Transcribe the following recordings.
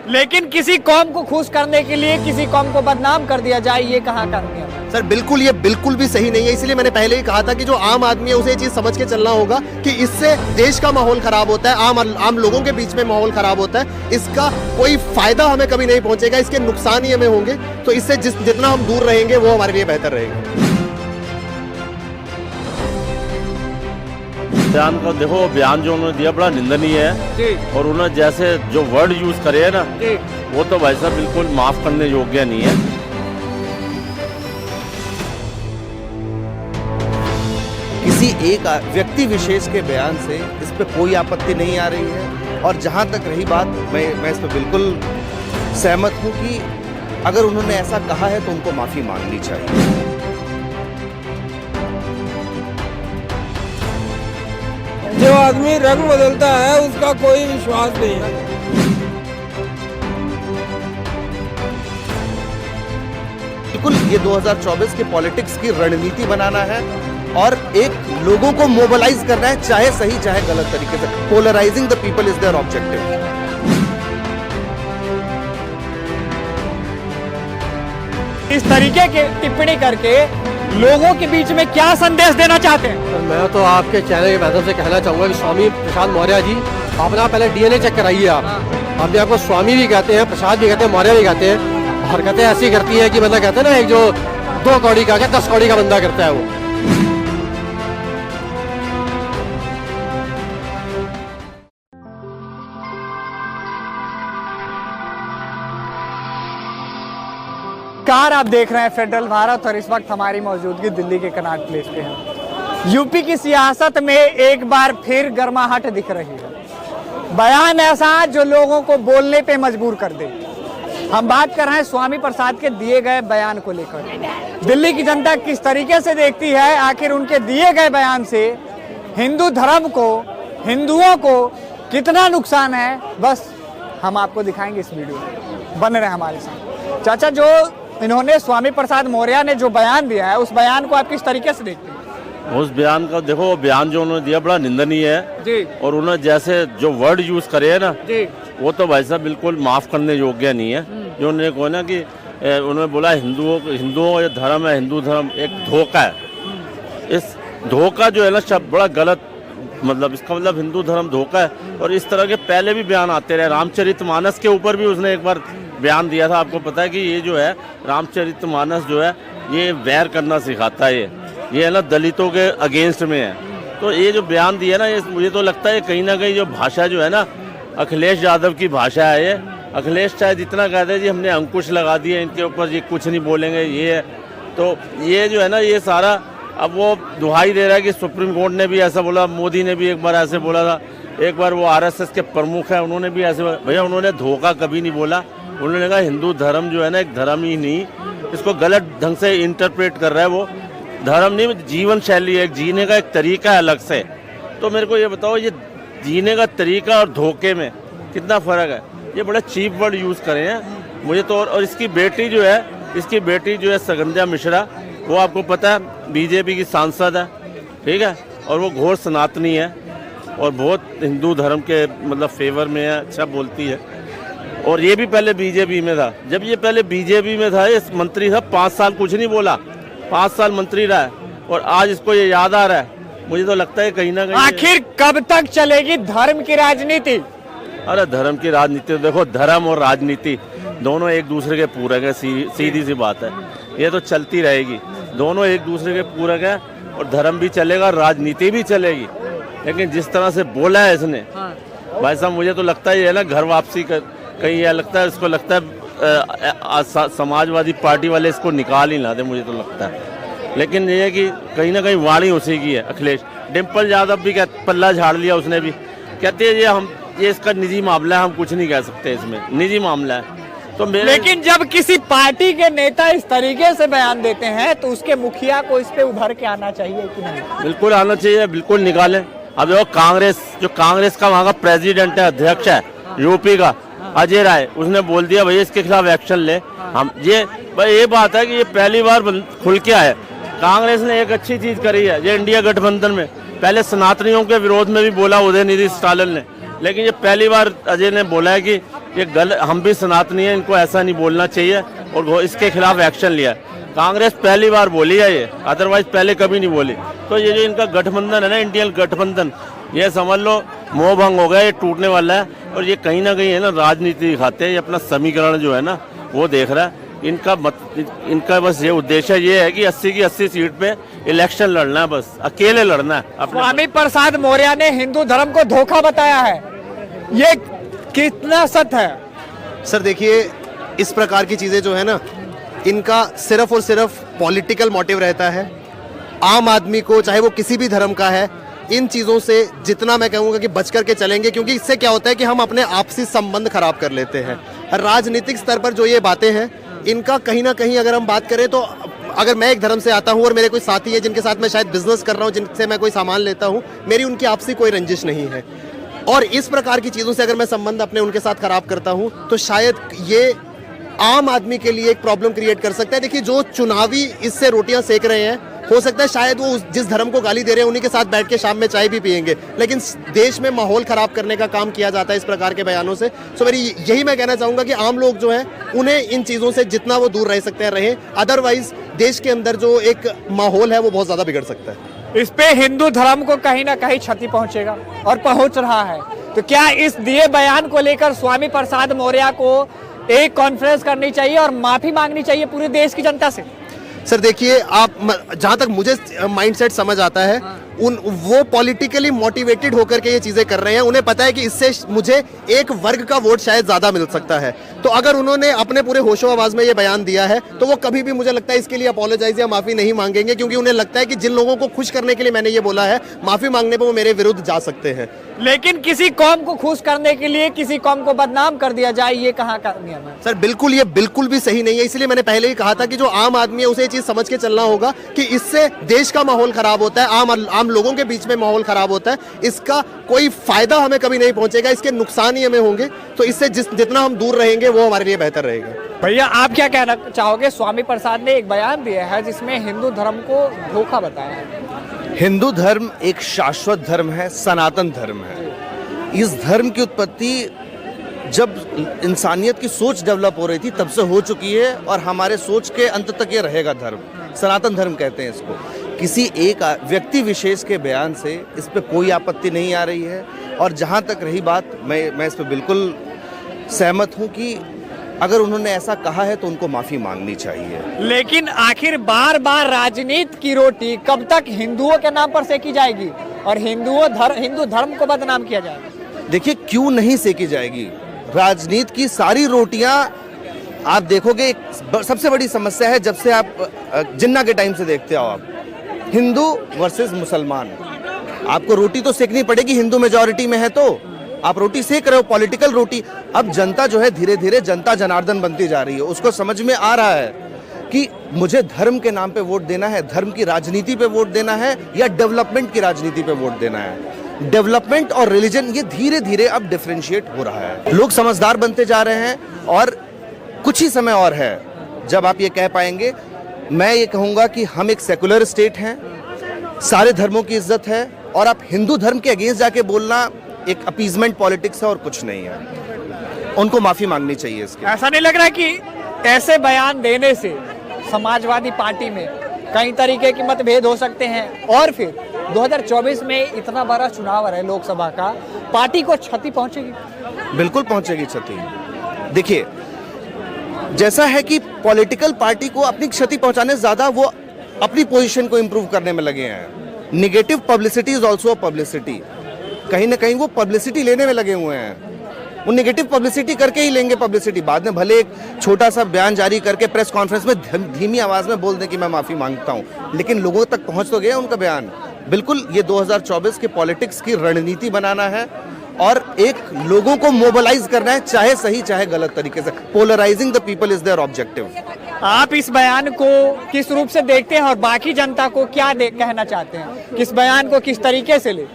लेकिन किसी कौम को खुश करने के लिए किसी कौम को बदनाम कर दिया जाए, ये कहाँ का नियम है? सर बिल्कुल, ये बिल्कुल भी सही नहीं है। इसीलिए मैंने पहले ही कहा था कि जो आम आदमी है उसे ये चीज समझ के चलना होगा कि इससे देश का माहौल खराब होता है, आम लोगों के बीच में माहौल खराब होता है। इसका कोई फायदा हमें कभी नहीं पहुंचेगा, इसके नुकसान ही हमें होंगे। तो इससे जितना हम दूर रहेंगे वो हमारे लिए बेहतर रहेगा। बयान का देखो, बयान जो उन्होंने दिया बड़ा निंदनीय है जी। और उन्होंने जैसे जो वर्ड यूज करे है ना जी। वो तो भाई साहब बिल्कुल माफ करने योग्य नहीं है। किसी एक व्यक्ति विशेष के बयान से इस पे कोई आपत्ति नहीं आ रही है। और जहाँ तक रही बात, मैं इस पे बिल्कुल सहमत हूँ कि अगर उन्होंने ऐसा कहा है तो उनको माफ़ी मांगनी चाहिए। जो आदमी रंग बदलता है उसका कोई विश्वास नहीं है। बिल्कुल, ये 2024 के पॉलिटिक्स की रणनीति बनाना है और एक लोगों को मोबिलाइज करना है, चाहे सही चाहे गलत तरीके से। Polarising the people is their objective. इस तरीके की टिप्पणी करके लोगों के बीच में क्या संदेश देना चाहते हैं? मैं तो आपके चैनल के माध्यम से कहना चाहूँगा कि स्वामी प्रसाद मौर्य जी, अपना पहले डीएनए चेक कराइए आप। हम भी आपको स्वामी भी कहते हैं, प्रसाद भी कहते हैं, मौर्य भी कहते हैं। हरकतें ऐसी करती है कि मतलब कहते हैं ना, एक जो 2 कौड़ी का 10 कौड़ी का बंदा करता है वो। कार आप देख रहे हैं फेडरल भारत और इस वक्त हमारी मौजूदगी दिल्ली के कनॉट प्लेस पे है। यूपी की सियासत में एक बार फिर गर्माहट दिख रही है। बयान ऐसा जो लोगों को बोलने पे मजबूर कर दे। हम बात कर रहे हैं स्वामी प्रसाद के दिए गए बयान को लेकर। दिल्ली की जनता किस तरीके से देखती है, आखिर उनके दिए गए बयान से हिंदू धर्म को, हिंदुओं को कितना नुकसान है, बस हम आपको दिखाएंगे इस वीडियो में। बने रहे हमारे साथ। चाचा, जो इन्होंने स्वामी प्रसाद मौर्य ने जो बयान दिया है, उस बयान को आप किस तरीके से देखते हैं? उस बयान का देखो, बयान जो उन्होंने दिया बड़ा निंदनीय है जी। और उन्होंने जैसे जो वर्ड यूज करे है ना जी। वो तो भाई साहब बिल्कुल माफ करने योग्य नहीं है। जो उन्होंने कहा ना कि उन्होंने बोला हिंदुओं ये धर्म है, हिंदू धर्म एक धोखा है। इस धोखा जो है ना शब्द बड़ा गलत, मतलब इसका मतलब हिंदू धर्म धोखा है। और इस तरह के पहले भी बयान आते रहे। रामचरितमानस के ऊपर भी उसने एक बार बयान दिया था। आपको पता है कि ये जो है रामचरितमानस जो है ये वैर करना सिखाता है। ये है ना दलितों के अगेंस्ट में है। तो ये जो बयान दिया ना, ये मुझे तो लगता है कहीं ना कहीं जो भाषा जो है ना अखिलेश यादव की भाषा है। ये अखिलेश शायद इतना कहते हैं जी हमने अंकुश लगा दिया इनके ऊपर, ये कुछ नहीं बोलेंगे, ये है। तो ये जो है ना ये सारा अब वो दुहाई दे रहा है कि सुप्रीम कोर्ट ने भी ऐसा बोला, मोदी ने भी एक बार ऐसे बोला था, एक बार वो आरएसएस के प्रमुख है उन्होंने भी ऐसे बोला। भैया उन्होंने धोखा कभी नहीं बोला। उन्होंने कहा हिंदू धर्म जो है ना एक धर्म ही नहीं, इसको गलत ढंग से इंटरप्रेट कर रहा है। वो धर्म नहीं, जीवन शैली है, एक जीने का एक तरीका है अलग से। तो मेरे को ये बताओ, ये जीने का तरीका और धोखे में कितना फर्क है? ये बड़ा चीप वर्ड यूज करे हैं मुझे तो। और इसकी बेटी जो है सगंध्या मिश्रा, वो आपको पता है बीजेपी की सांसद है, ठीक है, और वो घोर सनातनी है और बहुत हिंदू धर्म के मतलब फेवर में है, अच्छा बोलती है। और ये भी पहले बीजेपी में था। जब ये पहले बीजेपी में था, ये मंत्री था, 5 साल कुछ नहीं बोला, 5 साल मंत्री रहा है और आज इसको ये याद आ रहा है। मुझे तो लगता है कहीं ना कहीं आखिर कब तक चलेगी धर्म की राजनीति? अरे धर्म की राजनीति देखो, धर्म और राजनीति दोनों एक दूसरे के पूरक है। सीधी सी बात है, ये तो चलती रहेगी। दोनों एक दूसरे के पूरक है और धर्म भी चलेगा, राजनीति भी चलेगी। लेकिन जिस तरह से बोला है इसने, भाई साहब मुझे तो लगता है ये ना घर वापसी कहीं यह लगता है, इसको लगता है समाजवादी पार्टी वाले इसको निकाल ही ना दे, मुझे तो लगता है। लेकिन ये है कि कहीं ना कहीं वाणी उसी की है। अखिलेश डिम्पल यादव भी पल्ला झाड़ लिया उसने भी, कहते हैं ये इसका निजी मामला है, हम कुछ नहीं कह सकते, इसमें निजी मामला है। तो लेकिन जब किसी पार्टी के नेता इस तरीके से बयान देते हैं तो उसके मुखिया को इस पे उभर के आना चाहिए कि नहीं? बिल्कुल आना चाहिए, बिल्कुल निकालें। अब देखो कांग्रेस का वहाँ का प्रेसिडेंट है, अध्यक्ष है यूपी का, अजय राय, उसने बोल दिया भैया इसके खिलाफ एक्शन ले। हम ये बात है कि ये पहली बार खुल के आया। कांग्रेस ने एक अच्छी चीज करी है, ये इंडिया गठबंधन में पहले सनातनियों के विरोध में भी बोला उदयनिधि स्टालिन ने, लेकिन ये पहली बार अजय ने बोला है कि हम भी सनातनी हैं, इनको ऐसा नहीं बोलना चाहिए और इसके खिलाफ एक्शन लिया। कांग्रेस पहली बार बोली है ये, अदरवाइज पहले कभी नहीं बोली। तो ये जो इनका गठबंधन है ना, इंडियन गठबंधन, ये समझ लो मोह भंग हो गया, ये टूटने वाला है। और ये कहीं ना कहीं है ना राजनीति दिखाते हैं, ये अपना समीकरण जो है ना वो देख रहा है। इनका बस ये उद्देश्य ये है कि 80 की 80 सीट पे इलेक्शन लड़ना है, बस अकेले लड़ना है। स्वामी प्रसाद मौर्य ने हिंदू धर्म को धोखा बताया है, ये कितना सत्य है? सर देखिए, इस प्रकार की चीजें जो है ना, इनका सिर्फ और सिर्फ पॉलिटिकल मोटिव रहता है। आम आदमी को, चाहे वो किसी भी धर्म का है, इन चीजों से जितना मैं कहूंगा कि बच करके चलेंगे, क्योंकि इससे क्या होता है कि हम अपने आपसी संबंध खराब कर लेते हैं। राजनीतिक स्तर पर जो ये बातें हैं, इनका कहीं ना कहीं अगर हम बात करें तो, अगर मैं एक धर्म से आता हूं और मेरे कोई साथी है जिनके साथ मैं शायद बिजनेस कर रहा हूं, जिनसे मैं कोई सामान लेता हूं, मेरी उनकी आपसी कोई रंजिश नहीं है, और इस प्रकार की चीजों से अगर मैं संबंध अपने उनके साथ खराब करता हूं, तो शायद ये आम आदमी के लिए एक प्रॉब्लम क्रिएट कर सकता है। देखिए, जो चुनावी इससे रोटियां सेक रहे हैं, हो सकता है शायद वो जिस धर्म को गाली दे रहे हैं उन्हीं के साथ बैठ के शाम में चाय भी पिएंगे, लेकिन देश में माहौल खराब करने का काम किया जाता है इस प्रकार के बयानों से। सो मेरी यही मैं कहना चाहूंगा कि आम लोग जो हैं, उन्हें इन चीजों से जितना वो दूर रह सकते हैं रहें, अदरवाइज देश के अंदर जो एक माहौल है वो बहुत ज्यादा बिगड़ सकता है। इस पे हिंदू धर्म को कहीं ना कहीं क्षति पहुंचेगा और पहुंच रहा है। तो क्या इस दिए बयान को लेकर स्वामी प्रसाद मौर्य को एक कॉन्फ्रेंस करनी चाहिए और माफी मांगनी चाहिए पूरे देश की जनता से? सर देखिए, आप जहां तक मुझे माइंडसेट समझ आता है, वो पॉलिटिकली मोटिवेटेड होकर के ये चीजें कर रहे हैं। उन्हें पता है कि इससे मुझे एक वर्ग का वोट शायद ज्यादा मिल सकता है। तो अगर उन्होंने अपने पूरे होशो आवाज में ये बयान दिया है, तो वो कभी भी, मुझे लगता है, इसके लिए अपोलोजाइज या माफी नहीं मांगेंगे, क्योंकि उन्हें लगता है कि जिन लोगों को खुश करने के लिए मैंने ये बोला है, माफी मांगने पर वो मेरे विरुद्ध जा सकते हैं। लेकिन किसी कौम को खुश करने के लिए किसी कौम को बदनाम कर दिया जाए, ये कहाँ का नियम है? सर बिल्कुल, ये बिल्कुल भी सही नहीं है। इसलिए मैंने पहले ही कहा था कि जो आम आदमी है उसे ये चीज समझ के चलना होगा कि इससे देश का माहौल खराब होता है, आम लोगों के बीच में माहौल खराब होता है। इसका कोई फायदा हमें कभी नहीं पहुंचेगा, इसके नुकसान ही हमें होंगे। तो इससे जितना हम दूर रहेंगे वो हमारे लिए बेहतर रहेगा। भैया, आप क्या कहना चाहोगे? स्वामी प्रसाद ने एक बयान दिया है जिसमें हिंदू धर्म को धोखा बताया है। हिंदू धर्म एक शाश्वत धर्म है, सनातन धर्म है। इस धर्म की उत्पत्ति जब इंसानियत की सोच डेवलप हो रही थी तब से हो चुकी है, और हमारे सोच के अंत तक ये रहेगा धर्म। सनातन धर्म कहते हैं इसको। किसी एक व्यक्ति विशेष के बयान से इस पे कोई आपत्ति नहीं आ रही है। और जहाँ तक रही बात, मैं इस पे बिल्कुल सहमत हूँ कि अगर उन्होंने ऐसा कहा है तो उनको माफी मांगनी चाहिए। लेकिन आखिर बार बार राजनीति की रोटी कब तक हिंदुओं के नाम पर सेकी जाएगी और हिंदू धर्म को बदनाम किया जाएगा? देखिए, क्यों नहीं सेकी जाएगी? राजनीति की सारी रोटियां आप देखोगे, एक सबसे बड़ी समस्या है जब से आप जिन्ना के टाइम से देखते हो, आप हिंदू वर्सेस मुसलमान। आपको रोटी तो सेकनी पड़ेगी, हिंदू मेजॉरिटी में है तो आप रोटी सेक रहे हो, पॉलिटिकल रोटी। अब जनता जो है धीरे धीरे जनता जनार्दन बनती जा रही है। उसको समझ में आ रहा है कि मुझे धर्म के नाम पे वोट देना है, धर्म की राजनीति पे वोट देना है, या डेवलपमेंट की राजनीति पे वोट देना है। डेवलपमेंट और रिलीजन, ये धीरे धीरे अब डिफरेंशिएट हो रहा है। लोग समझदार बनते जा रहे हैं, और कुछ ही समय और है जब आप ये कह पाएंगे। मैं ये कहूँगा कि हम एक सेकुलर स्टेट हैं, सारे धर्मों की इज्जत है, और आप हिंदू धर्म के अगेंस्ट जाके बोलना एक अपीजमेंट पॉलिटिक्स है और कुछ नहीं है। उनको माफी मांगनी चाहिए इसके। ऐसा नहीं लग रहा कि ऐसे बयान देने से समाजवादी पार्टी में कई तरीके के मतभेद हो सकते हैं, और फिर 2024 में इतना बड़ा चुनाव है लोकसभा का, पार्टी को क्षति पहुंचेगी? बिल्कुल पहुंचेगी क्षति। देखिए, जैसा है कि पॉलिटिकल पार्टी को अपनी क्षति पहुंचाने से ज्यादा वो अपनी पोजीशन को इंप्रूव करने में लगे हैं। Negative publicity is also publicity. कहीं ना कहीं वो पब्लिसिटी लेने में लगे हुए हैं। वो निगेटिव पब्लिसिटी करके ही लेंगे पब्लिसिटी। बाद में भले एक छोटा सा बयान जारी करके प्रेस कॉन्फ्रेंस में धीमी आवाज में बोल दें कि मैं माफी मांगता हूं, लेकिन लोगों तक पहुंच तो गया उनका बयान। बिल्कुल, ये 2024 के पॉलिटिक्स की रणनीति बनाना है और एक लोगों को मोबिलाइज करना है, चाहे सही चाहे गलत तरीके से। Polarising the people is their objective. आप इस बयान को किस रूप से देखते हैं और बाकी जनता को क्या कहना चाहते हैं? किस बयान को किस तरीके से ले?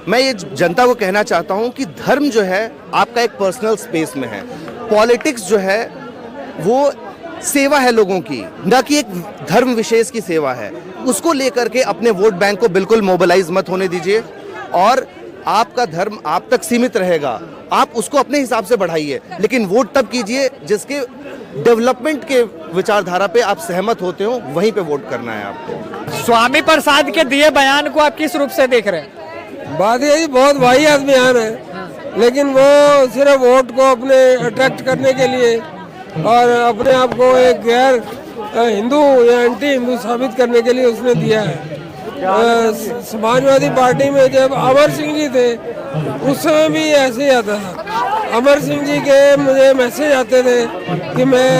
मैं ये जनता को कहना चाहता हूं कि धर्म जो है आपका एक पर्सनल स्पेस में है। पॉलिटिक्स जो है वो सेवा है लोगों की, न कि एक धर्म विशेष की सेवा है। उसको लेकर के अपने वोट बैंक को बिल्कुल मोबिलाइज मत होने दीजिए, और आपका धर्म आप तक सीमित रहेगा। आप उसको अपने हिसाब से बढ़ाइए, लेकिन वोट तब कीजिए जिसके डेवलपमेंट के विचारधारा पे आप सहमत होते हो, वहीं पे वोट करना है आपको। स्वामी प्रसाद के दिए बयान को आप किस रूप से देख रहे हैं? बात यही बहुत वाहियात बयान है, लेकिन वो सिर्फ वोट को अपने अट्रैक्ट करने के लिए और अपने आप को एक गैर हिंदू या एंटी हिंदू साबित करने के लिए उसने दिया है। समाजवादी पार्टी में जब अमर सिंह जी थे उस समय भी ऐसे ही आता था। अमर सिंह जी के मुझे मैसेज आते थे कि मैं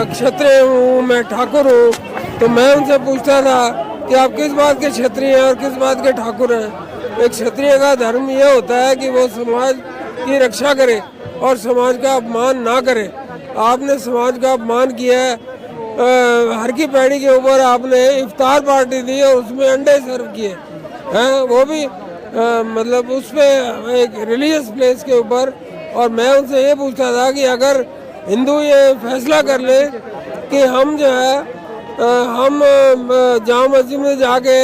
क्षत्रिय हूँ, मैं ठाकुर हूँ, तो मैं उनसे पूछता था कि आप किस बात के क्षत्रिय हैं और किस बात के ठाकुर हैं। एक क्षत्रिय का धर्म ये होता है कि वो समाज की रक्षा करे और समाज का अपमान ना करे। आपने समाज का अपमान किया है। हर की पैड़ी के ऊपर आपने इफ्तार पार्टी दी और उसमें अंडे सर्व किए हैं, वो भी मतलब उस पर एक रिलीजियस प्लेस के ऊपर। और मैं उनसे ये पूछता था कि अगर हिंदू ये फैसला कर ले कि हम जो है हम जामा मस्जिद में जाके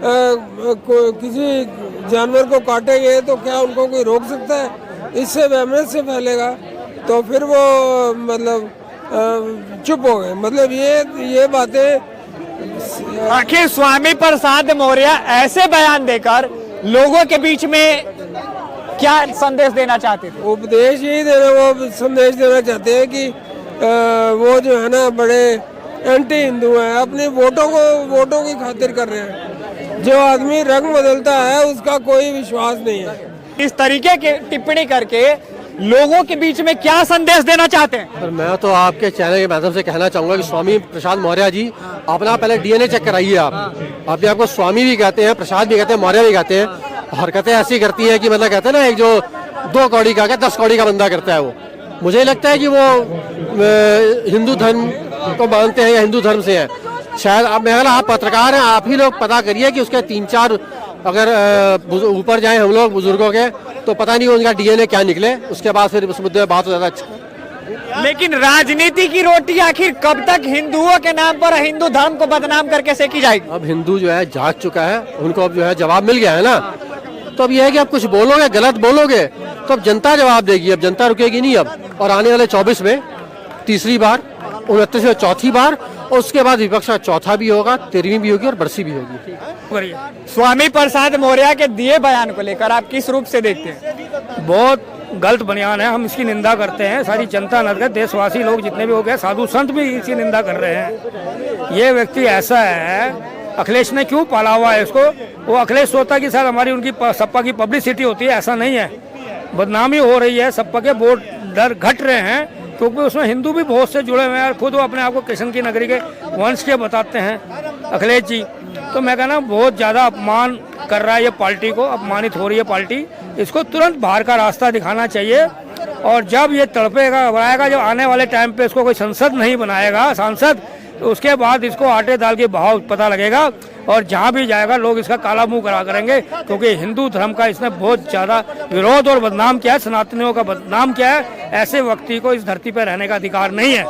किसी जानवर को काटेंगे तो क्या उनको कोई रोक सकता है? इससे वहमत से फैलेगा। तो फिर वो मतलब चुप हो गए। मतलब ये बातें। आखिर स्वामी प्रसाद मौर्य ऐसे बयान देकर लोगों के बीच में क्या संदेश देना चाहते थे? उपदेश यही देना, वो संदेश देना चाहते हैं कि वो जो है ना बड़े एंटी हिंदू हैं, अपने वोटों की खातिर कर रहे हैं। जो आदमी रंग बदलता है उसका कोई विश्वास नहीं है। इस तरीके की टिप्पणी करके लोगों के बीच में क्या संदेश देना चाहते हैं? पर मैं तो आपके चैनल के माध्यम से कहना चाहूंगा कि स्वामी प्रसाद मौर्य जी अपना पहले डीएनए चेक कराइए। आप अपने आपको स्वामी भी कहते हैं, प्रसाद भी कहते हैं, मौर्य भी कहते हैं। हरकतें ऐसी करती है कि मतलब कहते हैं ना, एक जो 2 कौड़ी का 10 कौड़ी का बंदा करता है। वो मुझे लगता है कि वो हिंदू धर्म को मानते हैं या हिंदू धर्म से है शायद। अब मैं आप पत्रकार हैं, आप ही लोग पता करिए कि उसके 3-4 अगर ऊपर जाएं हम लोग बुजुर्गों के, तो पता नहीं उनका डीएनए क्या निकले। उसके बाद फिर उस मुद्दे में बात हो ज्यादा अच्छा। लेकिन राजनीति की रोटी आखिर कब तक हिंदुओं के नाम पर हिंदू धर्म को बदनाम करके सेकी जाएगी? अब हिंदू जो है जाग चुका है, उनको अब जो है जवाब मिल गया है ना। तो अब यह है कि आप कुछ बोलोगे, गलत बोलोगे तो अब जनता जवाब देगी। अब जनता रुकेगी नहीं अब। और आने वाले 24 में तीसरी बार, 29 में चौथी बार, और उसके बाद विपक्ष का चौथा भी होगा, 13वीं भी होगी और बरसी भी होगी। स्वामी प्रसाद मौर्य के दिए बयान को लेकर आप किस रूप से देखते हैं? बहुत गलत बयान है, हम इसकी निंदा करते हैं। सारी जनता नगर देशवासी लोग जितने भी हो गए, साधु संत भी इसकी निंदा कर रहे हैं। ये व्यक्ति ऐसा है, अखिलेश ने क्यों पाला हुआ है इसको? वो अखिलेश सोचता कि सर हमारी उनकी सपा की पब्लिसिटी होती है, ऐसा नहीं है। बदनामी हो रही है, सपा के वोट दर घट रहे हैं क्योंकि उसमें हिंदू भी बहुत से जुड़े हुए हैं। खुद वो अपने आप को किशन की नगरी के वंश के बताते हैं अखिलेश जी। तो मैं कहना बहुत ज़्यादा अपमान कर रहा है ये पार्टी को, अपमानित हो रही है पार्टी। इसको तुरंत बाहर का रास्ता दिखाना चाहिए। और जब ये तड़पेगा घबराएगा, जब आने वाले टाइम पे इसको कोई संसद नहीं बनाएगा सांसद, तो उसके बाद इसको आटे दाल के भाव पता लगेगा और जहाँ भी जाएगा लोग इसका काला मुंह करा करेंगे। क्योंकि हिंदू धर्म का इसने बहुत ज़्यादा विरोध और बदनाम किया है, सनातनियों का बदनाम किया है। ऐसे व्यक्ति को इस धरती पर रहने का अधिकार नहीं है।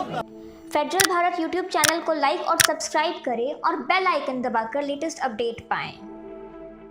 फेडरल भारत यूट्यूब चैनल को लाइक और सब्सक्राइब करें और बेल आइकन दबाकर लेटेस्ट अपडेट पाएं।